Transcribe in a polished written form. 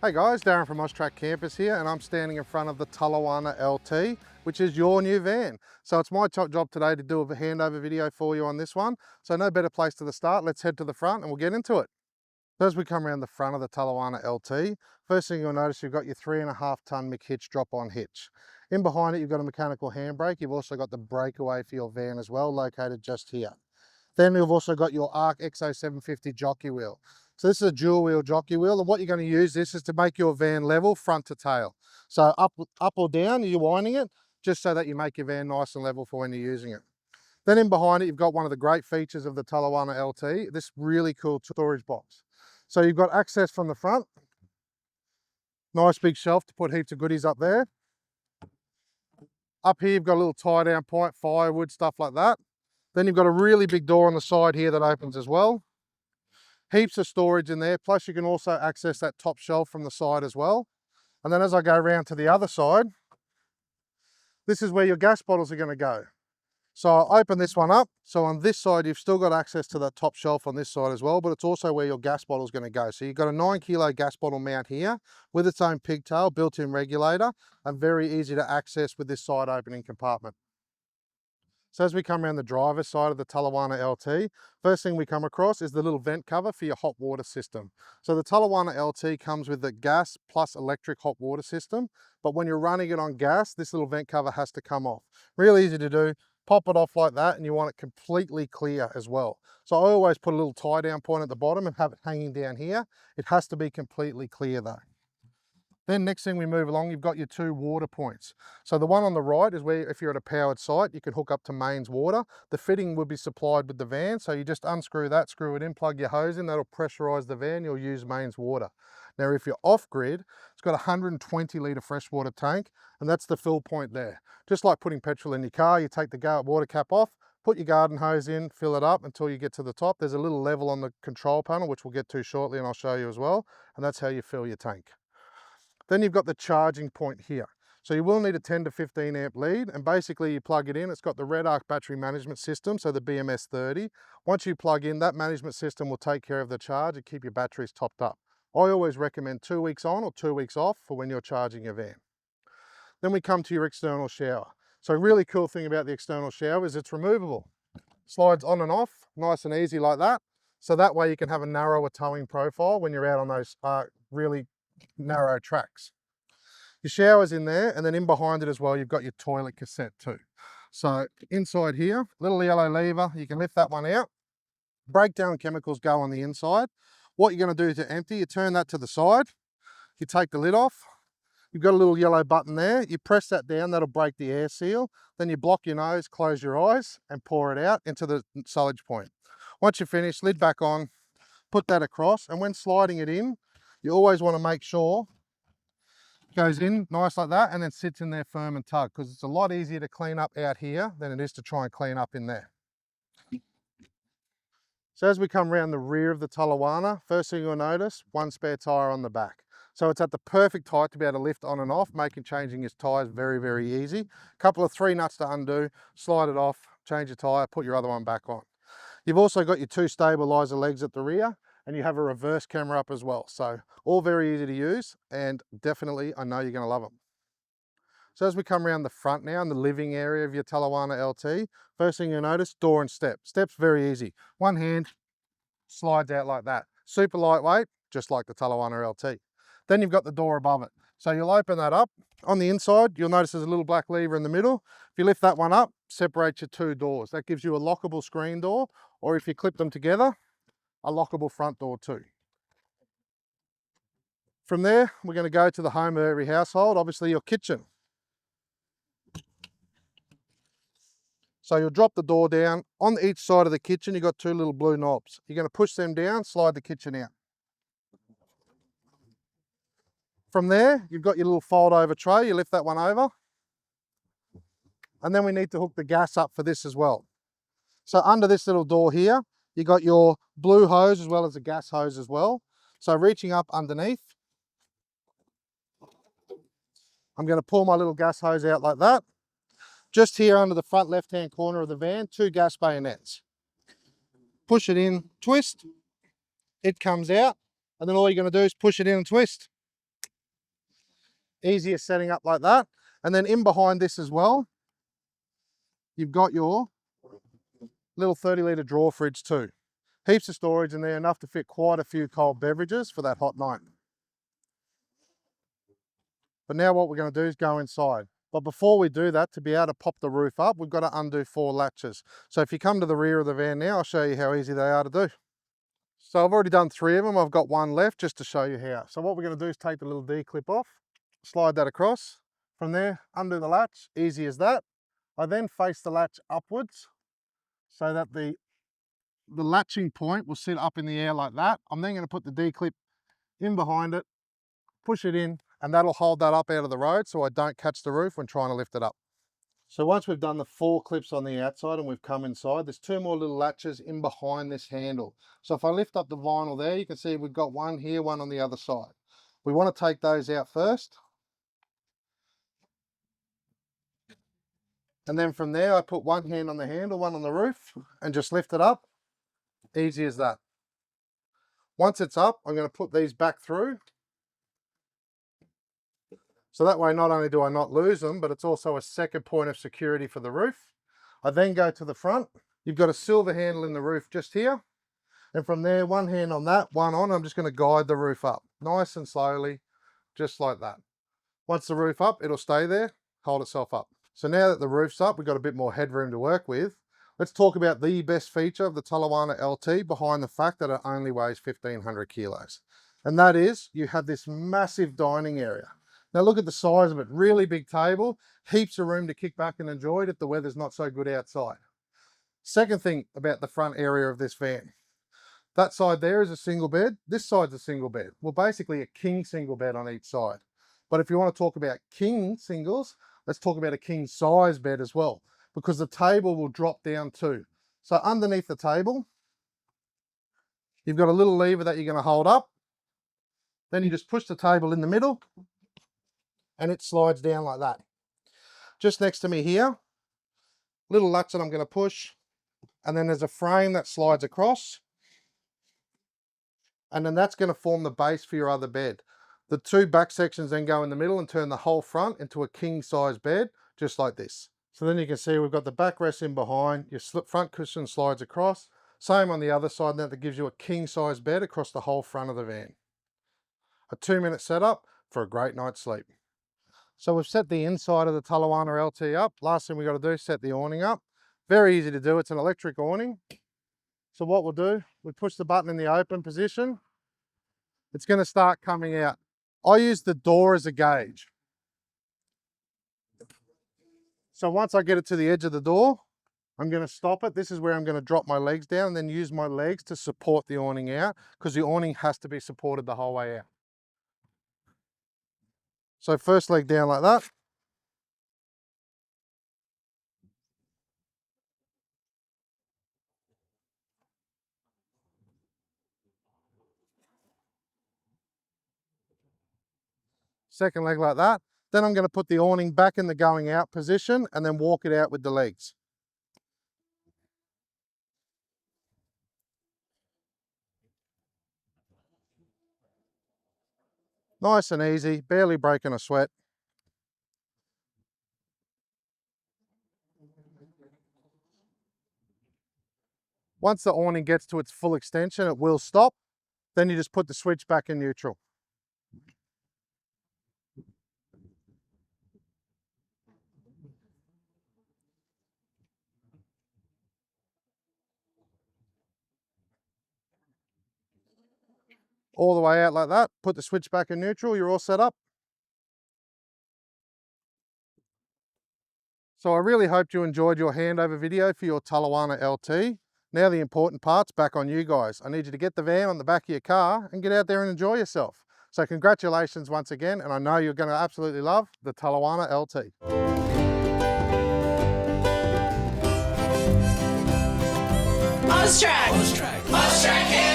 Hey guys, Darren from Austrack Campus here, and I'm standing in front of the Talawana LT, which is your new van. So it's my top job today to do a handover video for you on this one. So no better place to the start. Let's head to the front and we'll get into it. So as we come around the front of the Talawana LT, first thing you'll notice you've got your 3.5 tonne McHitch drop-on hitch. In behind it, you've got a mechanical handbrake. You've also got the breakaway for your van as well, located just here. Then you've also got your Arc XO750 jockey wheel. So this is a dual wheel jockey wheel, and what you're going to use this is to make your van level front to tail. So up or down, you're winding it, just so that you make your van nice and level for when you're using it. Then in behind it, you've got one of the great features of the Talawana LT, this really cool storage box. So you've got access from the front, nice big shelf to put heaps of goodies up there. Up here, you've got a little tie down point, firewood, stuff like that. Then you've got a really big door on the side here that opens as well. Heaps of storage in there, plus you can also access that top shelf from the side as well. And then as I go around to the other side, this is where your gas bottles are going to go. So I'll open this one up. So on this side, you've still got access to that top shelf on this side as well, but it's also where your gas bottle is going to go. So you've got a 9 kilo gas bottle mount here with its own pigtail, built-in regulator, and very easy to access with this side opening compartment. So as we come around the driver's side of the Talawana LT, first thing we come across is the little vent cover for your hot water system. So the Talawana LT comes with the gas plus electric hot water system, but when you're running it on gas, this little vent cover has to come off. Real easy to do, pop it off like that, and you want it completely clear as well. So I always put a little tie down point at the bottom and have it hanging down here. It has to be completely clear though. Then next thing we move along, you've got your 2 water points. So the one on the right is where if you're at a powered site, you can hook up to mains water. The fitting will be supplied with the van. So you just unscrew that, screw it in, plug your hose in, that'll pressurize the van, you'll use mains water. Now, if you're off grid, it's got a 120 litre freshwater tank, and that's the fill point there. Just like putting petrol in your car, you take the water cap off, put your garden hose in, fill it up until you get to the top. There's a little level on the control panel, which we'll get to shortly and I'll show you as well. And that's how you fill your tank. Then you've got the charging point here. So you will need a 10 to 15 amp lead, and basically you plug it in. It's got the Red Arc battery management system, so the BMS 30. Once you plug in, that management system will take care of the charge and keep your batteries topped up. I always recommend 2 weeks on or 2 weeks off for when you're charging your van. Then we come to your external shower. So a really cool thing about the external shower is it's removable. Slides on and off, nice and easy like that. So that way you can have a narrower towing profile when you're out on those really narrow tracks. Your shower's in there, and then in behind it as well, you've got your toilet cassette too. So inside here, little yellow lever, you can lift that one out. Breakdown chemicals go on the inside. What you're going to do to empty, you turn that to the side, you take the lid off, you've got a little yellow button there, you press that down, that'll break the air seal, then you block your nose, close your eyes, and pour it out into the silage point. Once you're finished, lid back on, put that across, and when sliding it in, you always want to make sure it goes in nice like that and then sits in there firm and tug, because it's a lot easier to clean up out here than it is to try and clean up in there. So as we come around the rear of the Talawana, first thing you'll notice, 1 spare tyre on the back. So it's at the perfect height to be able to lift on and off, making changing your tyres very, very easy. A couple of 3 nuts to undo, slide it off, change your tyre, put your other one back on. You've also got your 2 stabiliser legs at the rear, and you have a reverse camera up as well. So all very easy to use, and definitely I know you're going to love them. So as we come around the front now in the living area of your Talawana LT, first thing you'll notice, door and step. Step's very easy. One hand slides out like that. Super lightweight, just like the Talawana LT. Then you've got the door above it. So you'll open that up. On the inside, you'll notice there's a little black lever in the middle. If you lift that one up, separate your 2 doors. That gives you a lockable screen door, or if you clip them together, a lockable front door too. From there, we're going to go to the home of every household, obviously your kitchen. So you'll drop the door down. On each side of the kitchen, you've got 2 little blue knobs. You're going to push them down, slide the kitchen out. From there, you've got your little fold over tray. You lift that one over. And then we need to hook the gas up for this as well. So under this little door here, you got your blue hose as well as a gas hose as well. So reaching up underneath, I'm going to pull my little gas hose out like that. Just here under the front left-hand corner of the van, 2 gas bayonets. Push it in, twist, it comes out, and then all you're going to do is push it in and twist. Easier setting up like that. And then in behind this as well, you've got your little 30-litre drawer fridge too. Heaps of storage in there, enough to fit quite a few cold beverages for that hot night. But now what we're going to do is go inside. But before we do that, to be able to pop the roof up, we've got to undo 4 latches. So if you come to the rear of the van now, I'll show you how easy they are to do. So I've already done 3 of them. I've got 1 left just to show you how. So what we're going to do is take the little D-clip off, slide that across. From there, undo the latch, easy as that. I then face the latch upwards so that the latching point will sit up in the air like that. I'm then going to put the D-clip in behind it, push it in, and that'll hold that up out of the road so I don't catch the roof when trying to lift it up. So once we've done the 4 clips on the outside and we've come inside, there's 2 more little latches in behind this handle. So if I lift up the vinyl there, you can see we've got 1 here, 1 on the other side. We want to take those out first. And then from there, I put 1 hand on the handle, 1 on the roof, and just lift it up. Easy as that. Once it's up, I'm going to put these back through. So that way, not only do I not lose them, but it's also a second point of security for the roof. I then go to the front. You've got a silver handle in the roof just here. And from there, 1 hand on that, 1 on, I'm just going to guide the roof up. Nice and slowly, just like that. Once the roof up, it'll stay there, hold itself up. So now that the roof's up, we've got a bit more headroom to work with. Let's talk about the best feature of the Talawana LT behind the fact that it only weighs 1,500 kilos. And that is, you have this massive dining area. Now look at the size of it, really big table, heaps of room to kick back and enjoy it if the weather's not so good outside. Second thing about the front area of this van, that side there is a single bed, this side's a single bed. Well, basically a king single bed on each side. But if you want to talk about king singles, let's talk about a king size bed as well, because the table will drop down too. So underneath the table, you've got a little lever that you're going to hold up. Then you just push the table in the middle and it slides down like that. Just next to me here, little latch that I'm going to push, and then there's a frame that slides across, and then that's going to form the base for your other bed. The 2 back sections then go in the middle and turn the whole front into a king size bed, just like this. So then you can see we've got the backrest in behind, your front cushion slides across, same on the other side, and that gives you a king size bed across the whole front of the van. A 2-minute setup for a great night's sleep. So we've set the inside of the Talawana LT up. Last thing we got to do is set the awning up. Very easy to do, it's an electric awning. So what we'll do, we push the button in the open position. It's going to start coming out. I use the door as a gauge. So once I get it to the edge of the door, I'm going to stop it. This is where I'm going to drop my legs down and then use my legs to support the awning out, because the awning has to be supported the whole way out. So first leg down like that. Second leg like that. Then I'm going to put the awning back in the going out position and then walk it out with the legs. Nice and easy, barely breaking a sweat. Once the awning gets to its full extension, it will stop. Then you just put the switch back in neutral. All the way out like that, put the switch back in neutral, you're all set up. So I really hoped you enjoyed your handover video for your Talawana LT. Now the important part's back on you guys. I need you to get the van on the back of your car and get out there and enjoy yourself. So congratulations once again, and I know you're going to absolutely love the Talawana LT. Austrack. Austrack.